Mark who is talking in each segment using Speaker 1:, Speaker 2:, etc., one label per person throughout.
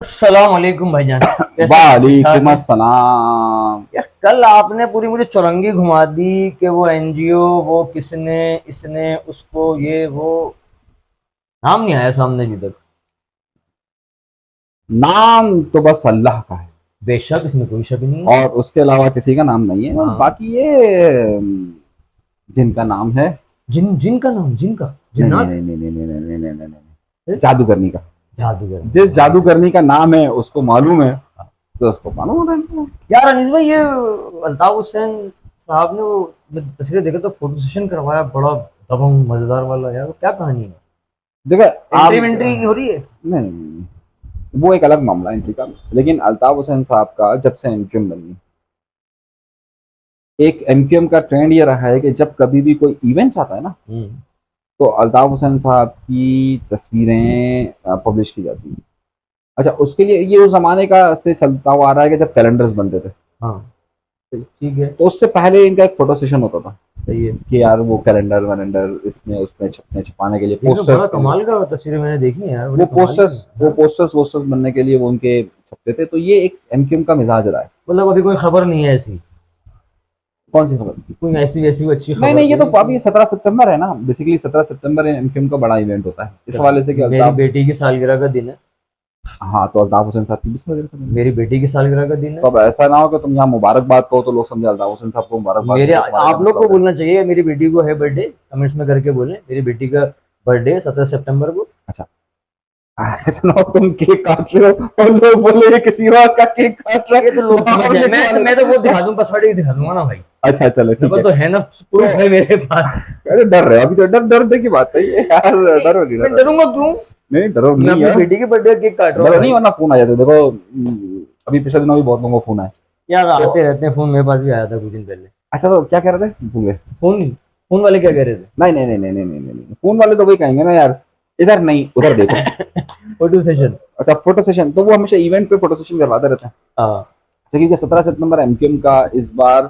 Speaker 1: अस्सलाम वालेकुम भाईजान। कैसे हैं? ठीक ठाक
Speaker 2: वालेकुम
Speaker 1: हैं?
Speaker 2: अस्सलाम।
Speaker 1: यार कल आपने पूरी मुझे चौरंगी घुमा दी कि वो एनजीओ, वो किसने, इसने, उसको, ये वो, नाम नहीं आया सामने अभी तक।
Speaker 2: नाम तो बस अल्लाह का है
Speaker 1: बेशक इसमें कोई शक नहीं है।
Speaker 2: और उसके अलावा किसी का नाम नहीं है। और
Speaker 1: हाँ।
Speaker 2: बाकी ये जिनका नाम है।
Speaker 1: जिन का नाम, जिनका
Speaker 2: नहीं नहीं
Speaker 1: जिन्नात।
Speaker 2: नहीं नहीं नहीं नहीं नहीं नहीं नहीं नहीं नहीं,
Speaker 1: फिर
Speaker 2: जादूगरनी का।
Speaker 1: जादूगर।
Speaker 2: जिस
Speaker 1: हाँ।
Speaker 2: जादूगरनी का नाम है उसको मालूम है, तो उसको मालूम होना है।
Speaker 1: यार अनीस भाई, ये अल्ताफ हुसैन साहब ने वो मैं तस्वीरें देखे तो फोटो सेशन करवाया बड़ा दबंग मजेदार वाला। यार वो क्या कहानी है?
Speaker 2: देखो आप
Speaker 1: एंट्री वेंट्री की हो रही है?
Speaker 2: नहीं नहीं नहीं, वो एक अलग मामला है एंट्री का। लेकिन अल्ताफ हुसैन साहब का जब से एमक्यूएम बनी, एक एमक्यूएम का ट्रेंड ये रहा है कि जब कभी भी कोई इवेंट आता है ना,
Speaker 1: हम्म।
Speaker 2: तो अल्ताफ हुसैन साहब की तस्वीरें पब्लिश की जाती हैं। अच्छा, उसके लिए ये उस जमाने का से चलता हुआ आ रहा है कि जब कैलेंडर्स बनते थे,
Speaker 1: हाँ। ठीक है।
Speaker 2: तो उससे पहले इनका एक फोटो सेशन होता था
Speaker 1: सही है।
Speaker 2: कि यार वो कैलेंडर वैलेंडर इसमें उसमें छपने छपाने के लिए,
Speaker 1: ये तो बड़ा
Speaker 2: पोस्टर्स के लिए,
Speaker 1: कमाल का तस्वीरें मैंने देखी है यार, बड़ी
Speaker 2: वो
Speaker 1: कमाल की
Speaker 2: पोस्टर्स
Speaker 1: है।
Speaker 2: वो
Speaker 1: हाँ?
Speaker 2: पोस्टर्स वोस्टर्स बनने के लिए वो उनके छपते थे। तो ये एक एमक्यूएम का मिजाज रहा है।
Speaker 1: मतलब अभी कोई खबर नहीं है ऐसी?
Speaker 2: कौन सी खबर?
Speaker 1: कोई ऐसी वैसी कोई अच्छी
Speaker 2: नहीं
Speaker 1: खबर
Speaker 2: नहीं, ये
Speaker 1: कोई
Speaker 2: तो
Speaker 1: नहीं
Speaker 2: अभी
Speaker 1: सुनी?
Speaker 2: 17 सितंबर है ना, बेसिकली 17 सितंबर एमक्यूएम का बड़ा इवेंट होता है इस
Speaker 1: चलो,
Speaker 2: हवाले से कि
Speaker 1: मेरी
Speaker 2: अल्ताफ।
Speaker 1: बेटी की सालगिरह का दिन है।
Speaker 2: हाँ, तो अल्ताफ हुसैन साहब की भी सौ वगैरह।
Speaker 1: मेरी बेटी की सालगिरह का दिन
Speaker 2: तो
Speaker 1: है।
Speaker 2: अब ऐसा ना हो कि तुम यहाँ मुबारकबाद कहो तो लोग समझे अल्ताफ हुसैन साहब को मुबारकबाद दे
Speaker 1: मेरे
Speaker 2: रहे हो, तुम्हारे क्या
Speaker 1: आप लोग को
Speaker 2: मतलब है।
Speaker 1: बोलना चाहिए मेरी बेटी को है बर्थडे, कमेंट्स में करके बोलें मेरी बेटी का बर्थडे 17 सितंबर को।
Speaker 2: अच्छा, ऐसा ना हो तुम केक काट रहे हो और लोग बोले ये किसी और का केक काट रहा
Speaker 1: ये तो
Speaker 2: है,
Speaker 1: लोग समझ
Speaker 2: माहौल
Speaker 1: जाए, मैं
Speaker 2: लिखवा
Speaker 1: तो मैं तो
Speaker 2: लेना।
Speaker 1: वो दिखा दूं, पासवर्ड ही दिखा दूंगा ना भाई।
Speaker 2: अच्छा चलो
Speaker 1: मेरे
Speaker 2: ठीक
Speaker 1: पास
Speaker 2: है।
Speaker 1: तो है ना,
Speaker 2: तो
Speaker 1: प्रूफ है मेरे पास।
Speaker 2: अरे डर रहे हो अभी, तो डर डरने की बात है ये यार।
Speaker 1: नहीं,
Speaker 2: डरो नहीं,
Speaker 1: मैं
Speaker 2: डरो नहीं।
Speaker 1: डरूंगा क्यों?
Speaker 2: नहीं डरो
Speaker 1: मैं
Speaker 2: नहीं
Speaker 1: अपनी
Speaker 2: यार।
Speaker 1: बेटी के बर्थडे का केक काट रहा हूँ
Speaker 2: डरो नहीं,
Speaker 1: भाई।
Speaker 2: वरना फोन आ जाते देखो। अभी पिछले दिनों भी बहुत लोगों को फोन आए।
Speaker 1: यार
Speaker 2: तो
Speaker 1: आते रहते हैं फोन, मेरे पास भी आया था कुछ दिन पहले।
Speaker 2: अच्छा, तो क्या कह रहे थे, भूल गए।
Speaker 1: फोन फोन वाले क्या कह रहे
Speaker 2: नहीं नहीं नहीं नहीं नहीं नहीं नहीं, फोन वाले तो वही कहेंगे ना यार, इधर नहीं उधर देखो।
Speaker 1: थे? Photo session.
Speaker 2: अच्छा, फोटो सेशन तो वो हमेशा इवेंट पे फोटो सेशन करवाते रहते हैं।
Speaker 1: हाँ।
Speaker 2: क्योंकि 17 सितंबर एमक्यूएम का इस बार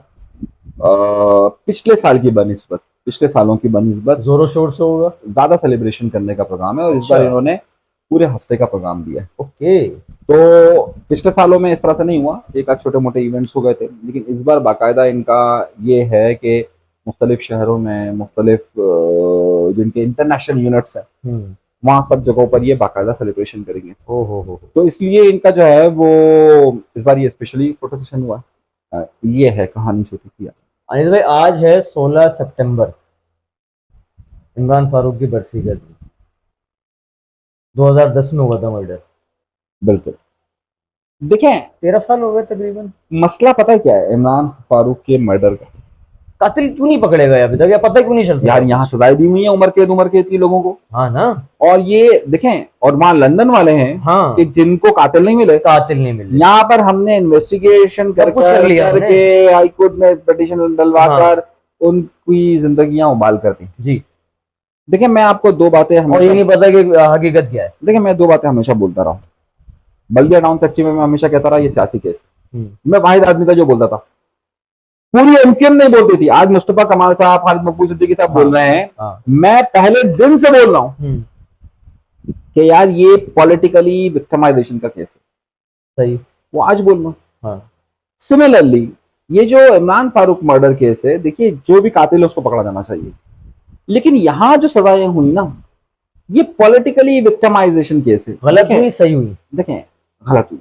Speaker 2: पिछले साल की बनस्बत, पिछले सालों की बनस्बत
Speaker 1: जोरों शोर से होगा।
Speaker 2: ज्यादा सेलिब्रेशन करने का प्रोग्राम है, और इस
Speaker 1: अच्छा।
Speaker 2: बार इन्होंने पूरे हफ्ते का प्रोग्राम दिया है।
Speaker 1: ओके।
Speaker 2: तो पिछले सालों में इस तरह से नहीं हुआ, एक आध छोटे मोटे इवेंट्स हो गए थे, लेकिन इस बार बाकायदा इनका ये है कि मुख्तलिफ शहरों में मुख्तलिफ जिनके इंटरनेशनल यूनिट्स हैं,
Speaker 1: हम्म।
Speaker 2: वहाँ सब जगहों पर ये बाकायदा सेलिब्रेशन करेंगे।
Speaker 1: ओ हो।
Speaker 2: तो इसलिए इनका जो है वो इस बार ये स्पेशली फोटो सेशन हुआ। ये है कहानी छोटी सी।
Speaker 1: अनिल भाई, आज है 16 सितंबर, इमरान फारूक की बरसी का दिन। 2010 में हुआ था मर्डर।
Speaker 2: बिल्कुल। देखें,
Speaker 1: 13 साल हो गए तकरीबन।
Speaker 2: मसला पता है क्या है इमरान फारूक के मर्डर का?
Speaker 1: कातिल क्यों नहीं पकड़े गए अभी तक, या पता क्यों नहीं चल सका
Speaker 2: यार यहाँ
Speaker 1: कुछ?
Speaker 2: सजाएं दी हुई है उम्र कैद की लोगों को।
Speaker 1: हाँ ना।
Speaker 2: और ये देखें, और वहां लंदन वाले हैं
Speaker 1: हाँ।
Speaker 2: कि जिनको कातिल नहीं मिले।
Speaker 1: कातिल नहीं मिले।
Speaker 2: यहाँ पर हमने इन्वेस्टिगेशन
Speaker 1: सब कुछ कर लिया हमने।
Speaker 2: करके हाई कोर्ट में पिटीशन डलवा
Speaker 1: हाँ।
Speaker 2: कर उनकी जिंदगियां उबाल कर दी।
Speaker 1: जी।
Speaker 2: देखिए मैं आपको दो बातें
Speaker 1: और ये
Speaker 2: हमेशा,
Speaker 1: नहीं पता कि हकीकत क्या है।
Speaker 2: देखिए मैं दो बातें हमेशा बोलता रहा हूँ। बल्दिया टाउन फैक्ट्री में मैं हमेशा कहता रहा ये सियासी केस है।
Speaker 1: हम्म।
Speaker 2: मैं वाहिद आदमी था जो बोलता था, पूरी एमक्यूएम नहीं बोलती थी। आज मुस्तफा कमाल साहब, खालिद मकबूल सिद्दीकी साहब
Speaker 1: हाँ।
Speaker 2: बोल रहे हैं।
Speaker 1: हाँ।
Speaker 2: मैं पहले दिन से बोल रहा हूं
Speaker 1: हम्म।
Speaker 2: कि यार ये पॉलिटिकली विक्टिमाइजेशन का केस है।
Speaker 1: सही।
Speaker 2: वो आज बोल रहा हूं।
Speaker 1: हाँ।
Speaker 2: सिमिलरली ये जो इमरान फारूक मर्डर केस है, देखिए जो भी कातिल है उसको पकड़ा जाना चाहिए, लेकिन यहां जो सजाएं हुई ना, ये पॉलिटिकली विक्टिमाइजेशन केस है।
Speaker 1: गलत
Speaker 2: देखें,
Speaker 1: हुई सही हुई?
Speaker 2: देखें गलत हुई,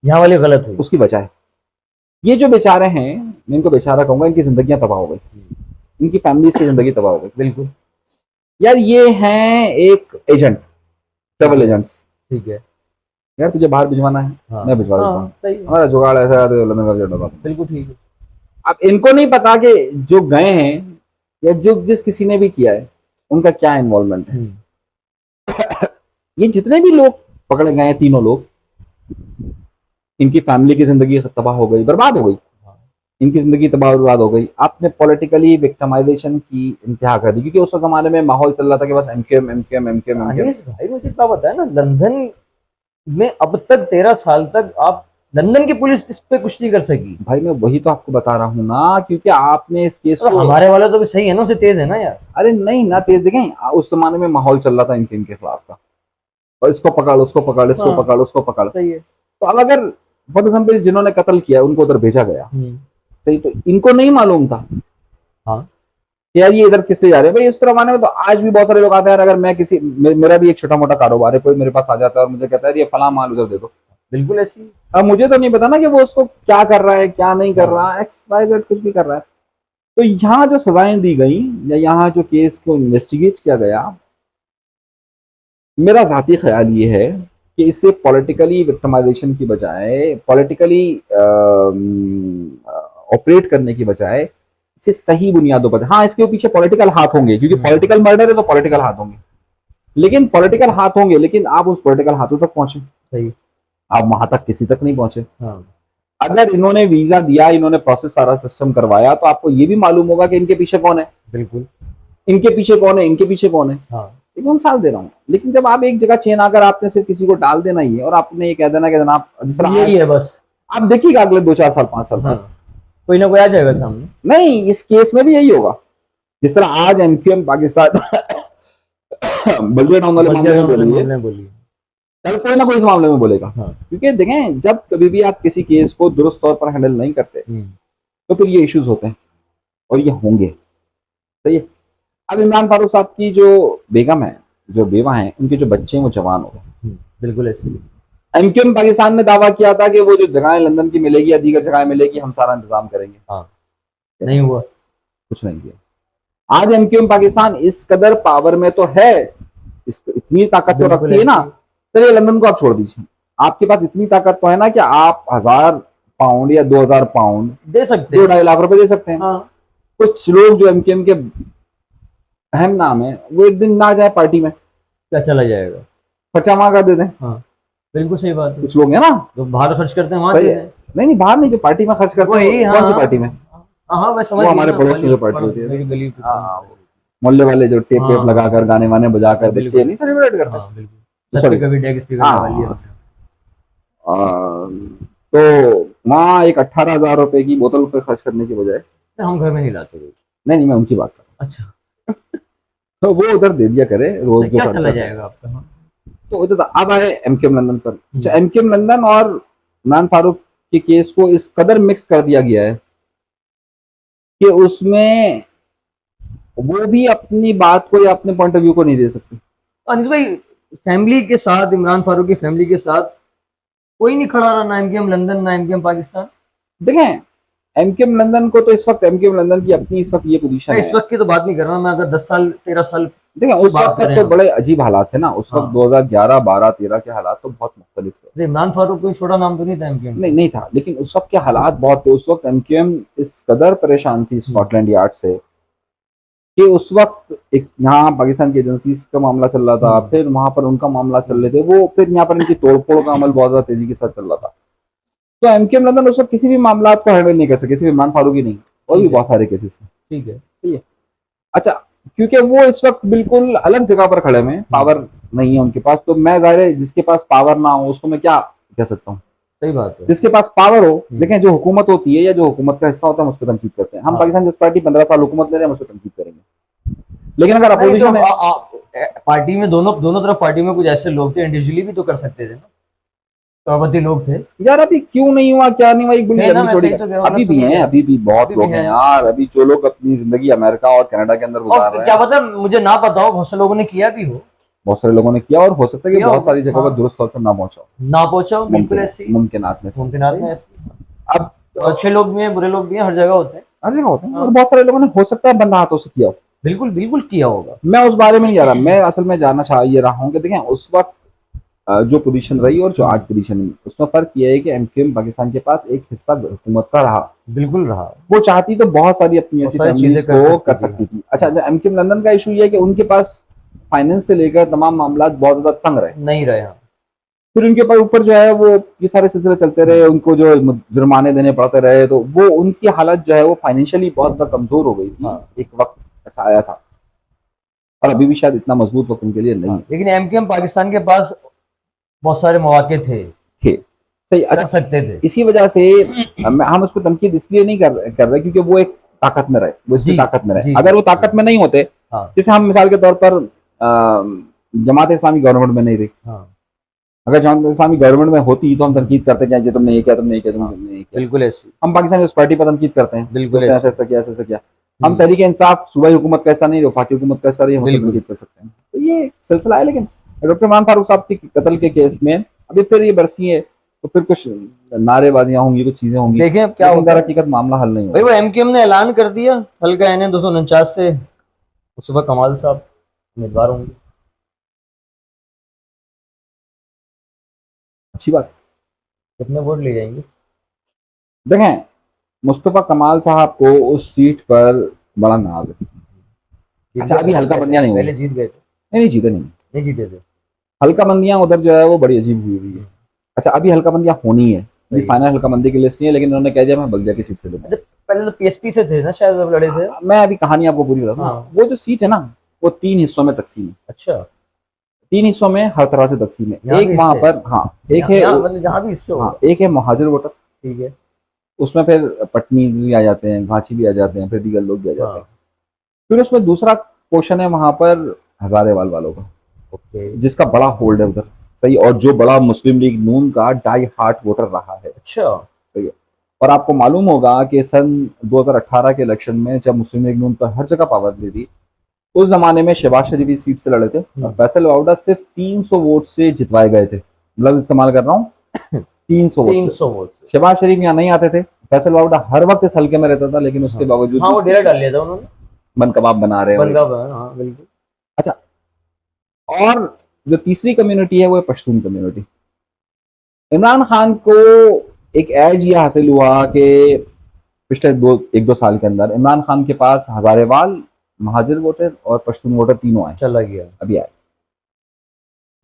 Speaker 1: यहाँ वाली गलत हुई।
Speaker 2: उसकी वजह है ये जो बेचारे हैं, मैं इनको बेचारा कहूंगा, इनकी जिंदगियां तबाह हो गई, इनकी फैमिलीज की जिंदगी तबाह हो गई।
Speaker 1: बिल्कुल।
Speaker 2: यार ये हैं एक एजेंट,
Speaker 1: ठीक
Speaker 2: ट्रेवल
Speaker 1: है।
Speaker 2: एजेंट्स।
Speaker 1: ठीक है।
Speaker 2: यार तुझे बाहर भिजवाना है,
Speaker 1: हाँ।
Speaker 2: मैं भिजवा देता
Speaker 1: हाँ
Speaker 2: हूँ,
Speaker 1: सही है।
Speaker 2: हमारा जुगाड़ ऐसा है तो लंदन का टिकट लगा दूंगा।
Speaker 1: बिल्कुल ठीक है।
Speaker 2: अब इनको नहीं पता कि जो गए हैं या जो जिस किसी ने भी किया है उनका क्या इन्वॉल्वमेंट है।
Speaker 1: हम्म।
Speaker 2: ये जितने भी लोग पकड़े गए हैं, तीनों लोग, इनकी फैमिली की जिंदगी तबाह हो गई, बर्बाद हो गई,
Speaker 1: हाँ।
Speaker 2: इनकी जिंदगी तबाह बर्बाद हो गई। आपने पॉलिटिकली विक्टिमाइजेशन की इंतहा कर दी, क्योंकि उस जमाने में माहौल चल रहा था कि बस MKM MKM MKM MKM.
Speaker 1: Anees भाई मुझे क्या बताया ना, लंदन में अब तक 13 साल तक आप, लंदन की पुलिस इस पे कुछ नहीं कर सकी।
Speaker 2: भाई मैं वही तो आपको बता रहा हूँ ना, क्योंकि आपने इस केस
Speaker 1: तो
Speaker 2: को,
Speaker 1: हमारे वाले तो भी सही है ना, उसे तेज है ना यार।
Speaker 2: अरे नहीं ना तेज, देखें उस जमाने में माहौल चल रहा था इनके इनके खिलाफ का। और इसको पकड़, उसको पकड़, इसको
Speaker 1: हाँ।
Speaker 2: पकड़, उसको पकड़।
Speaker 1: सही है।
Speaker 2: तो अब अगर फॉर एग्जाम्पल जिन्होंने कत्ल किया उनको उधर भेजा गया,
Speaker 1: हम्म।
Speaker 2: सही, तो इनको नहीं मालूम था
Speaker 1: हाँ।
Speaker 2: कि यार ये इधर किस लिए जा रहे हैं। भाई इस तरह माने में तो आज भी बहुत सारे लोग आते हैं, अगर मैं किसी मेरा भी एक छोटा मोटा कारोबार है, कोई मेरे पास आ जाता है और मुझे कहता है ये फला माल उधर दे दो,
Speaker 1: बिल्कुल ऐसी।
Speaker 2: अब मुझे तो नहीं पता ना कि वो उसको क्या कर रहा है, क्या नहीं कर रहा है, एक्स वाई जेड कुछ भी कर रहा है। तो यहाँ जो सजाएं दी गई या यहाँ जो केस को इन्वेस्टिगेट किया गया, मेरा जाती ख्याल ये है कि इससे पॉलिटिकली विक्टिमाइजेशन की बजाय, पॉलिटिकली ऑपरेट करने की बजाय, इसे सही बुनियादों पर, हाँ इसके पीछे पॉलिटिकल हाथ होंगे क्योंकि पॉलिटिकल मर्डर है तो पॉलिटिकल हाथ होंगे, लेकिन पॉलिटिकल हाथ होंगे, लेकिन आप उस पॉलिटिकल हाथों तक पहुंचे,
Speaker 1: सही।
Speaker 2: आप वहां तक किसी तक नहीं पहुंचे।
Speaker 1: हाँ।
Speaker 2: अगर इन्होंने वीजा दिया, इन्होंने प्रोसेस सारा सिस्टम करवाया, तो आपको ये भी मालूम होगा कि इनके पीछे कौन है,
Speaker 1: बिल्कुल।
Speaker 2: इनके पीछे कौन है, इनके पीछे कौन है।
Speaker 1: हाँ।
Speaker 2: एकदम साल दे रहा हूँ। लेकिन जब आप एक जगह चेन आकर आपने सिर्फ किसी को डाल देना ही है और आपने ये कह देना कि जनाब जिस तरह
Speaker 1: यही है बस।
Speaker 2: आप देखिएगा अगले 2-4 साल 5 साल बाद,
Speaker 1: हाँ। कोई ना कोई आ जाएगा सामने।
Speaker 2: नहीं इस केस में भी यही होगा। जिस तरह आज एमक्यूएम पाकिस्तान बल्दिया टाउन वाले मामले में बोली है,
Speaker 1: बोलिए।
Speaker 2: कल कोई ना कोई इस मामले में बोलेगा।
Speaker 1: हाँ।
Speaker 2: क्योंकि देखें जब कभी भी आप किसी केस को दुरुस्त तौर पर हैंडल नहीं करते तो फिर ये इश्यूज होते हैं और ये होंगे। सही है। अब इमरान फारूक साहब की जो बेगम है, जो बेवा है, उनके जो बच्चे हैं वो जवान हो गए।
Speaker 1: बिल्कुल ऐसे।
Speaker 2: एमक्यूएम पाकिस्तान ने दावा किया था कि वो जो जगह लंदन की मिलेगी या दीगर जगह मिलेगी हम सारा इंतजाम करेंगे।
Speaker 1: हाँ। नहीं हुआ,
Speaker 2: कुछ नहीं किया। आज एमक्यूएम पाकिस्तान इस कदर पावर में तो है, इतनी ताकत तो रखती है ना। चलिए लंदन को आप छोड़ दीजिए, आपके पास इतनी ताकत तो है ना कि आप 1000 पाउंड या 2000 पाउंड
Speaker 1: दे सकते हैं,
Speaker 2: 2-2.5 लाख रुपए दे सकते हैं।
Speaker 1: हाँ।
Speaker 2: कुछ लोग जो एमक्यूएम के अहम नाम है वो एक दिन ना जाए पार्टी में,
Speaker 1: क्या चला जाएगा,
Speaker 2: खर्चा वहां कर देते हैं।
Speaker 1: हाँ बिल्कुल सही बात है।
Speaker 2: कुछ लोग हैं ना
Speaker 1: जो बाहर खर्च करते हैं वहां
Speaker 2: सही
Speaker 1: देते
Speaker 2: है।
Speaker 1: हैं।
Speaker 2: नहीं बाहर नहीं, जो पार्टी में खर्च करते हैं।
Speaker 1: हाँ,
Speaker 2: कौन सी पार्टी में?
Speaker 1: हाँ मैं समझ
Speaker 2: वो
Speaker 1: गया
Speaker 2: हमारे
Speaker 1: ना,
Speaker 2: पड़ोस में जो पार्टी होती है,
Speaker 1: मेरी गली की।
Speaker 2: हाँ, मोहल्ले वाले जो टेप टेप
Speaker 1: हाँ।
Speaker 2: लगाकर गाने वाने बजाकर बच्चे
Speaker 1: बिल्कुल।
Speaker 2: नहीं सेलिब्रेट करते।
Speaker 1: हाँ बिल्कुल। छत पे कभी डेस्क स्पीकर
Speaker 2: हाँ।
Speaker 1: लगा लिया।
Speaker 2: तो वहाँ एक 18,000 रुपए की बोतल पे खर्च करने की बजाय,
Speaker 1: हम घर में नहीं लाते रोज।
Speaker 2: नहीं मैं उनकी बात कर रहा हूँ।
Speaker 1: अच्छा,
Speaker 2: तो वो उधर दे दिया करे रोज जो
Speaker 1: क्या
Speaker 2: खर्चा
Speaker 1: चला
Speaker 2: है।
Speaker 1: जाएगा आपका। हाँ।
Speaker 2: तो उधर अब आए एमक्यूएम लंदन पर। अच्छा, एमक्यूएम लंदन और इमरान फारूक के केस को इस कदर मिक्स कर दिया गया है कि उसमें वो भी अपनी बात को या अपने पॉइंट ऑफ व्यू को नहीं दे सकते।
Speaker 1: अनिस भाई, फैमिली के साथ, इमरान फारूक की फैमिली के साथ कोई नहीं खड़ा रहा, ना एमकेएम लंदन ना एमकेएम पाकिस्तान।
Speaker 2: देखें एमकेएम लंदन को तो इस वक्त एमकेएम लंदन की अपनी इस वक्त ये पोजीशन है।
Speaker 1: इस वक्त की तो बात नहीं कर रहा मैं, अगर 10 साल 13 साल
Speaker 2: देखें उस वक्त तो बड़े अजीब हालात थे ना। उस वक्त 2011, 12, 13 के हालात तो बहुत मुख्तलिफ थे।
Speaker 1: इमरान फारूक कोई छोटा नाम तो नहीं था एमकेएम।
Speaker 2: नहीं था, लेकिन उस वक्त के हालात बहुत थे। उस वक्त एमकेएम इस कदर परेशान थी स्कॉटलैंड यार्ड से कि उस वक्त एक यहाँ पाकिस्तान की एजेंसी का मामला चल रहा था, फिर वहां पर उनका मामला चल रहे थे, वो फिर यहाँ पर इनकी तोड़फोड़ का अमल बहुत ज्यादा तेजी के साथ चल रहा था। तो एमकेएम लंदन उस वक्त किसी भी मामला को हैंडल नहीं कर सके, सिर्फ इमरान फारूक ही नहीं, और भी बहुत सारे केसेस थे।
Speaker 1: ठीक है।
Speaker 2: ठीक है। अच्छा, क्योंकि वो इस वक्त बिल्कुल अलग जगह पर खड़े हैं, पावर नहीं है उनके पास, तो मैं जाहिर है जिसके पास पावर ना हो उसको मैं क्या कह सकता हूँ।
Speaker 1: सही बात है।
Speaker 2: जिसके पास पावर हो, देखें जो हुकूमत होती है या जो हुकूमत का हिस्सा होता है हम उस पर तनकीद करते हैं। हम पाकिस्तान जिस पार्टी 15 साल हुकूमत ले रहे हैं हम उस पर तनकीद करेंगे, लेकिन अगर अपोजिशन है
Speaker 1: पार्टी में दोनों तरफ पार्टी में कुछ ऐसे लोग थे, इंडिविजुअली भी तो कर सकते थे ना, प्रबुद्ध लोग थे
Speaker 2: यार। अभी क्यों नहीं हुआ, क्या नहीं हुआ, एक
Speaker 1: है ना, मैं
Speaker 2: छोड़ी
Speaker 1: सही तो कह रहा हूँ,
Speaker 2: अभी भी हैं, अभी भी बहुत
Speaker 1: अभी भी
Speaker 2: लोग हैं
Speaker 1: हैं।
Speaker 2: यार। अभी जो लोग अपनी जिंदगी अमेरिका और कनाडा के अंदर गुजार
Speaker 1: और
Speaker 2: रहे
Speaker 1: क्या
Speaker 2: हैं,
Speaker 1: पता मुझे ना पता हो, बहुत से लोगों ने किया भी हो,
Speaker 2: बहुत सारे लोगों ने किया, और हो सकता है कि
Speaker 1: किया
Speaker 2: बहुत
Speaker 1: होगा,
Speaker 2: सारी जगह पर
Speaker 1: हाँ।
Speaker 2: दुरुस्त तौर पर ना पहुंचा,
Speaker 1: ना पहुंचा हो, बिल्कुल ऐसी
Speaker 2: मुमकिनात में से।
Speaker 1: मुमकिनात में ऐसी।
Speaker 2: अब
Speaker 1: अच्छे लोग भी हैं, बुरे लोग भी हैं, हर जगह होते हैं।
Speaker 2: हर जगह होते हैं, और बहुत सारे लोगों ने हो सकता है बंदा हाथों से किया हो।
Speaker 1: बिल्कुल बिल्कुल किया होगा।
Speaker 2: मैं उस बारे में नहीं जा रहा, मैं असल में जानना चाह ये रहा हूँ कि देखें उस वक्त जो पोजीशन रही और जो आज पोजीशन है उसमें फर्क यह है कि एमकेएम पाकिस्तान के पास एक हिस्सा हुकूमत का रहा,
Speaker 1: बिल्कुल रहा।
Speaker 2: वो चाहती तो बहुत सारी अपनी ऐसी चीजें कर सकती थी। अच्छा, एमकेएम लंदन का इशू ये है कि उनके पास फाइनेंस से लेकर तमाम मामला बहुत ज्यादा तंग रहे,
Speaker 1: नहीं रहे। हाँ।
Speaker 2: फिर उनके पास ऊपर जो है वो ये सारे सिलसिले चलते रहे, उनको जो जुर्माने देने पड़ते रहे, तो वो उनकी हालत जो है वो फाइनेंशियली बहुत ज्यादा कमजोर हो गई थी।
Speaker 1: हाँ।
Speaker 2: एक वक्त ऐसा आया था, और अभी भी शायद इतना मजबूत वक्त उनके लिए नहीं।
Speaker 1: लेकिन एमकेएम पाकिस्तान के पास बहुत सारे मौके थे
Speaker 2: सही।
Speaker 1: कर सकते थे।
Speaker 2: इसी वजह से हम उस पर तनकीद इसलिए नहीं कर रहे क्योंकि वो एक ताकत में रहे, वो इसकी ताकत में रहे। अगर वो ताकत में नहीं होते,
Speaker 1: हाँ।
Speaker 2: जैसे हम मिसाल के तौर पर जमात इस्लामी गवर्नमेंट में नहीं रही,
Speaker 1: हाँ।
Speaker 2: अगर जमात इस्लामी गवर्नमेंट में होती तो हम तनकीद करते क्या, ये तुमने ये किया, तुमने ये किया, तुमने ये किया।
Speaker 1: बिल्कुल ऐसी,
Speaker 2: हम पाकिस्तानी उस पार्टी पर तनकीद करते हैं,
Speaker 1: बिल्कुल
Speaker 2: उसने
Speaker 1: ऐसे।
Speaker 2: ऐसा किया, ऐसा किया। हम तहरीक इंसाफ सूबाई हुकूमत कैसा नहीं, वफाकी हुकूमत कैसा रही, हम
Speaker 1: बिल्कुल।
Speaker 2: तनकीद कर सकते हैं। तो ये सिलसिला है। लेकिन डॉक्टर इमरान फारूक साहब के कत्ल के केस में अभी फिर ये बरसी है, तो फिर कुछ नारेबाजियां होंगी, कुछ चीजें होंगी,
Speaker 1: देखें अब क्या
Speaker 2: लेकिन
Speaker 1: होता
Speaker 2: दर
Speaker 1: है।
Speaker 2: हकीकत मामला हल नहीं
Speaker 1: भाई
Speaker 2: होगा।
Speaker 1: वो एमकेएम ने ऐलान कर दिया हल्का एन 249 से सुबह कमाल साहब उम्मीदवार होंगे।
Speaker 2: अच्छी बात।
Speaker 1: कितने वोट ले जाएंगे?
Speaker 2: देखें, मुस्तफा कमाल साहब को उस सीट पर बड़ा नाज है।
Speaker 1: जीत
Speaker 2: अच्छा,
Speaker 1: गए
Speaker 2: अभी
Speaker 1: थे,
Speaker 2: हल्का बंदियां नहीं हुई।
Speaker 1: पहले जीत गए थे।
Speaker 2: नहीं, जीते नहीं।
Speaker 1: नहीं जीते थे।
Speaker 2: हल्का बंदियां उधर जो है वो बड़ी अजीब हुई है। अच्छा, अभी हल्का बंदियां होनी है, अभी
Speaker 1: सही है।
Speaker 2: फाइनल हल्का बंदी की लिस्ट नहीं है, लेकिन उन्होंने कह दिया मैं बगलिया की सीट से लूंगा।
Speaker 1: अच्छा, पहले तो पीएसपी से थे ना शायद, जब लड़े थे।
Speaker 2: मैं अभी कहानी आपको पूरी बताता हूँ।
Speaker 1: हाँ।
Speaker 2: वो जो सीट है ना, वो 3 हिस्सों में तकसीम है।
Speaker 1: अच्छा,
Speaker 2: 3 हिस्सों में हर तरह से तकसीम है।
Speaker 1: यहाँ
Speaker 2: एक
Speaker 1: भी
Speaker 2: वहां
Speaker 1: इससे
Speaker 2: पर, हाँ, एक है
Speaker 1: मतलब यहाँ भी इससे
Speaker 2: हाँ,
Speaker 1: होगा।
Speaker 2: एक है मुहाजिर वोटर।
Speaker 1: ठीक है।
Speaker 2: उसमें फिर पटनी भी आ जाते हैं, घाची भी आ जाते हैं, फिर दीगर लोग भी आ जाते हैं।
Speaker 1: हाँ।
Speaker 2: फिर उसमें दूसरा पोर्शन है वहां पर हजारेवाल वालों का,
Speaker 1: ओके।
Speaker 2: जिसका बड़ा होल्ड है उधर। सही, और जो बड़ा मुस्लिम लीग नून का डाई हार्ट वोटर रहा है।
Speaker 1: अच्छा।
Speaker 2: सही है। और आपको मालूम होगा कि सन 2018 के इलेक्शन में जब मुस्लिम लीग नून पर हर जगह पावर ली थी, उस जमाने में शहबाज शरीफ इस सीट से लड़े थे और फैसल वाउडा सिर्फ 300 वोट से जितवाए गए थे। लफ्ज इस्तेमाल कर रहा हूँ, 300 वोट से।
Speaker 1: 300 वोट से।
Speaker 2: शहबाज शरीफ यहाँ नहीं आते थे, फैसल वाउडा हर वक्त इस हल्के में रहता था, लेकिन उसके
Speaker 1: हाँ,
Speaker 2: बावजूद
Speaker 1: हाँ वो डेरा डाल लिया था उन्होंने।
Speaker 2: बन कबाब बना रहे हैं।
Speaker 1: बनगा बना, हाँ बिल्कुल।
Speaker 2: अच्छा, और जो तीसरी कम्युनिटी है वो है पश्तून कम्युनिटी। इमरान खान को एक एज ये हासिल हुआ कि पिछले 1-2 साल के अंदर इमरान खान के पास हजारेवाल, महाजिर वोटर और पश्तून वोटर तीनों आए,
Speaker 1: चला गया।
Speaker 2: अभी आए।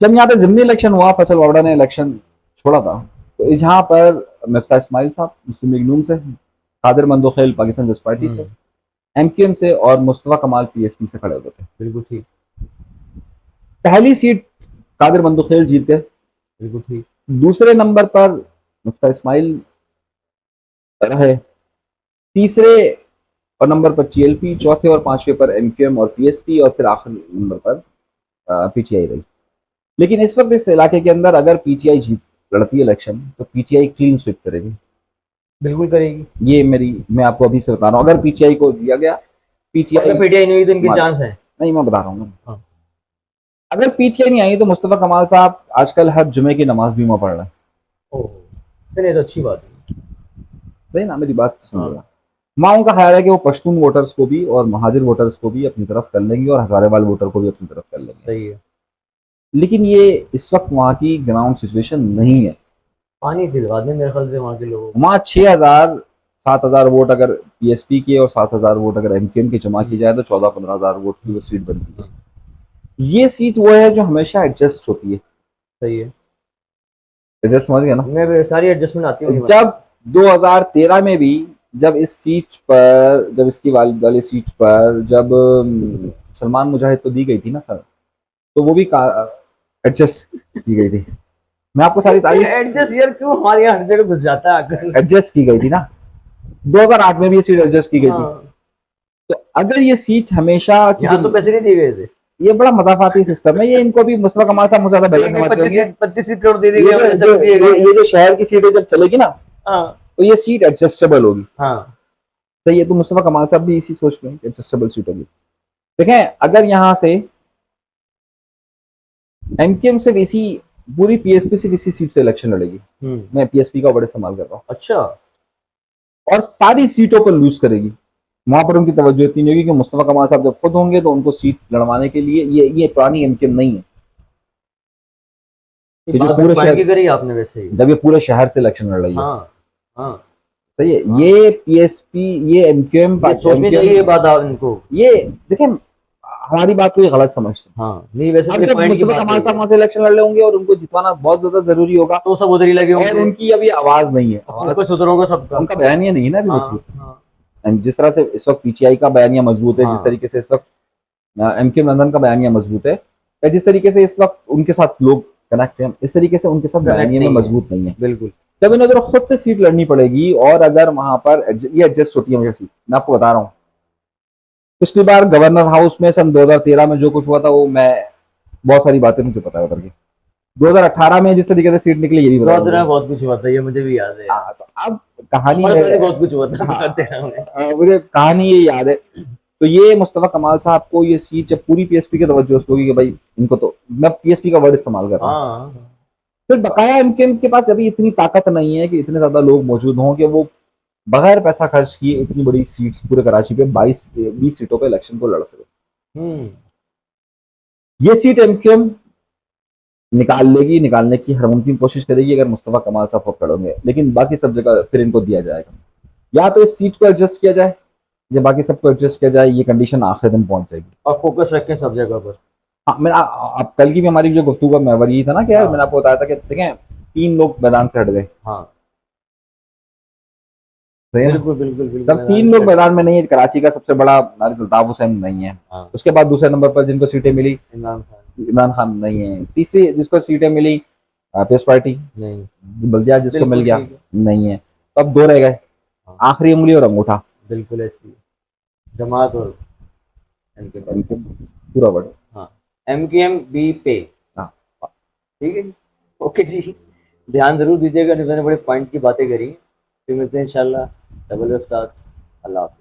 Speaker 2: जब यहाँ पे जिमनी इलेक्शन हुआ, फैसल वावड़ा ने इलेक्शन छोड़ा था, तो यहाँ पर मिफ्ता इस्माइल साहब मुस्लिम लीग नून से, कादिर मंदोखेल पाकिस्तान पीपल्स पार्टी से, एमक्यूएम से और मुस्तफा कमाल पीएसपी से खड़े होते थे।
Speaker 1: बिल्कुल ठीक।
Speaker 2: पहली सीट कादिर मंदोखेल जीत गए,
Speaker 1: बिल्कुल ठीक।
Speaker 2: दूसरे नंबर पर मुफ्ता इस्माइल रहे, तीसरे और नंबर पर टीएलपी, चौथे और पांचवे पर एमक्यूएम और पीएसपी, और फिर आखिरी नंबर पर पीटीआई रही। लेकिन इस वक्त इस इलाके के अंदर अगर पीटीआई जीत लड़ती है इलेक्शन, तो पीटीआई क्लीन स्वीप करेगी।
Speaker 1: बिल्कुल करेगी।
Speaker 2: ये मैं आपको अभी से बता रहा हूँ। अगर पीटीआई को दिया गया, पीटीआई
Speaker 1: अगर पीटीआई नहीं हुई तो इनके चांस है।
Speaker 2: नहीं, मैं बता रहा हूँ।
Speaker 1: हाँ।
Speaker 2: अगर पीटीआई नहीं आई तो मुस्तफा कमाल साहब आजकल हर जुमे की नमाज भी वहां पढ़ रहे हैं।
Speaker 1: ओह, चलिए तो अच्छी बात है।
Speaker 2: सही ना, मेरी बात सुन
Speaker 1: हाँ।
Speaker 2: रहा। माँ उनका ख्याल है कि वो पश्तून वोटर्स को भी और महाजिर वोटर्स को भी अपनी तरफ कर लेंगे और हजारेवाल वोटर को भी अपनी तरफ कर लेंगे।
Speaker 1: सही है।
Speaker 2: लेकिन ये इस वक्त वहाँ की ग्राउंड सिचुएशन नहीं है।
Speaker 1: पानी दिलवा दें मेरे ख्याल से वहाँ के लोगों को।
Speaker 2: वहाँ 6,000-7,000 वोट अगर पीएसपी के और 7,000 वोट अगर एमकेएम की जमा की जाए तो 14-15,000 वोट की वो सीट बनती है। ये सीट वो है जो हमेशा एडजस्ट होती है।
Speaker 1: सही है।
Speaker 2: एडजस्ट समझ गया ना?
Speaker 1: मैं सारी एडजस्टमेंट आती होगी।
Speaker 2: जब 2013 में भी जब इस सीट पर, जब इसकी वाली सीट पर जब सलमान मुजाहिद को दी गई थी ना सर, तो वो भी एडजस्ट की गई थी। मैं आपको सारी तारीख
Speaker 1: एडजस्ट यार क्यों हमारे यहाँ हर जगह घुस जाता है आकर।
Speaker 2: एडजस्ट की गई थी ना, 2008 में भी ये सीट एडजस्ट की गई थी।
Speaker 1: हाँ।
Speaker 2: तो अगर ये सीट हमेशा,
Speaker 1: यहाँ तो पैसे नहीं दिए गए थे।
Speaker 2: ये बड़ा मजाफाती सिस्टम है, ये इनको भी मुस्तफा कमाल साहब मुझे ज्यादा बेहतर समझते होंगे।
Speaker 1: 25 करोड़ दे दिए
Speaker 2: ये
Speaker 1: गए,
Speaker 2: जो
Speaker 1: सब दिए गए।
Speaker 2: ये जो शहर की सीटें जब चलेगी ना,
Speaker 1: हाँ।
Speaker 2: तो ये सीट एडजस्टेबल होगी।
Speaker 1: हाँ।
Speaker 2: सही है। तो मुस्तफा कमाल साहब भी इसी सोच में एडजस्टेबल सीट होगी। देखें, अगर यहाँ से एमकेएम सिर्फ इसी पूरी पीएसपी सिर्फ इसी सीट से इलेक्शन लड़ेगी, मैं पीएसपी का बड़े इस्तेमाल कर रहा हूँ,
Speaker 1: अच्छा।
Speaker 2: और सारी सीटों पर लूज करेगी, वहां पर उनकी तवज्जो इतनी नहीं होगी कि मुस्तफा कमाल साहब जब खुद होंगे तो उनको सीट लड़वाने के लिए ये पुरानी एमकेएम नहीं है कि जो पूरे शहर
Speaker 1: की करी आपने वैसे ही।
Speaker 2: जब ये पूरे शहर से इलेक्शन लड़ रही है।
Speaker 1: हाँ। हाँ।
Speaker 2: सही है। ये पीएसपी, ये एमक्यूएम
Speaker 1: सोचनी चाहिए ये बात आप इनको।
Speaker 2: ये देखें, हमारी बात को ये गलत समझते हैं।
Speaker 1: हाँ नहीं, वैसे
Speaker 2: अब जब मुस्तफा कमाल साहब वहां से इलेक्शन लड़ रहे होंगे और उनको जितवाना बहुत ज्यादा जरूरी होगा,
Speaker 1: तो सब उधर ही लगे होंगे।
Speaker 2: और उनकी अभी आवाज नहीं है,
Speaker 1: उनको सुधरों का सबका
Speaker 2: उनका बयानिया नहीं है ना अभी
Speaker 1: हाँ,
Speaker 2: मजबूत।
Speaker 1: हाँ।
Speaker 2: जिस तरह से इस वक्त पीटीआई का बयानिया मजबूत है,
Speaker 1: हाँ।
Speaker 2: जिस तरीके से इस वक्त एमक्यूएम लंदन का बयानिया मजबूत है, या जिस तरीके से इस वक्त उनके साथ लोग कनेक्ट हैं, इस तरीके से उनके साथ बयानिया में मजबूत नहीं है।
Speaker 1: बिल्कुल।
Speaker 2: जब इन्हें उधर खुद से सीट लड़नी पड़ेगी, और अगर वहां पर ये एडजस्ट होती है हमेशा सीट, मैं आपको बता रहा हूँ, पिछली बार गवर्नर हाउस में सन 2013 में जो कुछ हुआ था, वो मैं बहुत सारी बातें मुझे पता है उधर की। 2018 में जिस तरीके से सीट निकली ये भी बता
Speaker 1: 2013 में बहुत कुछ हुआ था, ये मुझे भी याद है।
Speaker 2: हाँ, तो अब कहानी
Speaker 1: हमारे साथ भी
Speaker 2: है,
Speaker 1: बहुत कुछ हुआ था
Speaker 2: हाँ।
Speaker 1: 2013 में।
Speaker 2: मुझे कहानी ये याद है। तो ये मुस्तफा कमाल साहब को ये सीट जब पूरी पीएसपी की तवज्जो उस होगी कि भाई इनको तो, मैं पीएसपी का वर्ड इस्तेमाल कर रहा हूँ,
Speaker 1: हाँ
Speaker 2: फिर बकाया इनके पास अभी इतनी ताकत नहीं है कि इतने ज्यादा लोग मौजूद हों कि वो बगैर पैसा खर्च किए इतनी बड़ी सीट्स पूरे कराची पे 22-20 सीटों पे इलेक्शन को लड़ सके।
Speaker 1: हम्म
Speaker 2: ये सीट एमक्यूएम निकाल लेगी, निकालने की हर मुमकिन कोशिश करेगी अगर मुस्तफा कमाल साहब को खड़ोगे, लेकिन बाकी सब जगह फिर इनको दिया जाएगा। या तो इस सीट को एडजस्ट किया जाए या बाकी सबको एडजस्ट किया जाए, ये कंडीशन आखिर दिन पहुंच जाएगी।
Speaker 1: और फोकस रखें सब जगह पर।
Speaker 2: हाँ, मैं अब कल की भी हमारी जो गुफ्तगू का महवर यही था ना कि यार
Speaker 1: हाँ।
Speaker 2: मैंने आपको बताया था कि देखें 3 लोग मैदान से हट गए,
Speaker 1: हाँ
Speaker 2: सही है ना?
Speaker 1: बिल्कुल बिल्कुल बिल्कुल,
Speaker 2: जब 3 लोग मैदान में नहीं है, कराची का सबसे बड़ा नारियल अल्ताफ हुसैन नहीं है,
Speaker 1: हाँ
Speaker 2: उसके बाद दूसरे नंबर पर जिनको सीटें मिली
Speaker 1: इमरान खान
Speaker 2: इमरान खान नहीं है, तीसरी जिसको सीटें मिली पीस पार्टी
Speaker 1: नहीं,
Speaker 2: बल्दिया जिसको मिल
Speaker 1: बिल्कुल
Speaker 2: गया
Speaker 1: ठीक है।
Speaker 2: नहीं है, तो अब 2 रह गए,
Speaker 1: हाँ
Speaker 2: आखिरी उंगली और अंगूठा,
Speaker 1: बिल्कुल ऐसी जमात और इनके पास।
Speaker 2: पूरा वर्ड।
Speaker 1: हाँ MQM बी पे।
Speaker 2: हाँ
Speaker 1: ठीक है जी, ओके जी, ध्यान जरूर दीजिएगा, मैंने बड़े पॉइंट की बातें करी। फिर मिलते हैं इंशाल्लाह। डबल उस्ताद, अल्लाह हाफिज़।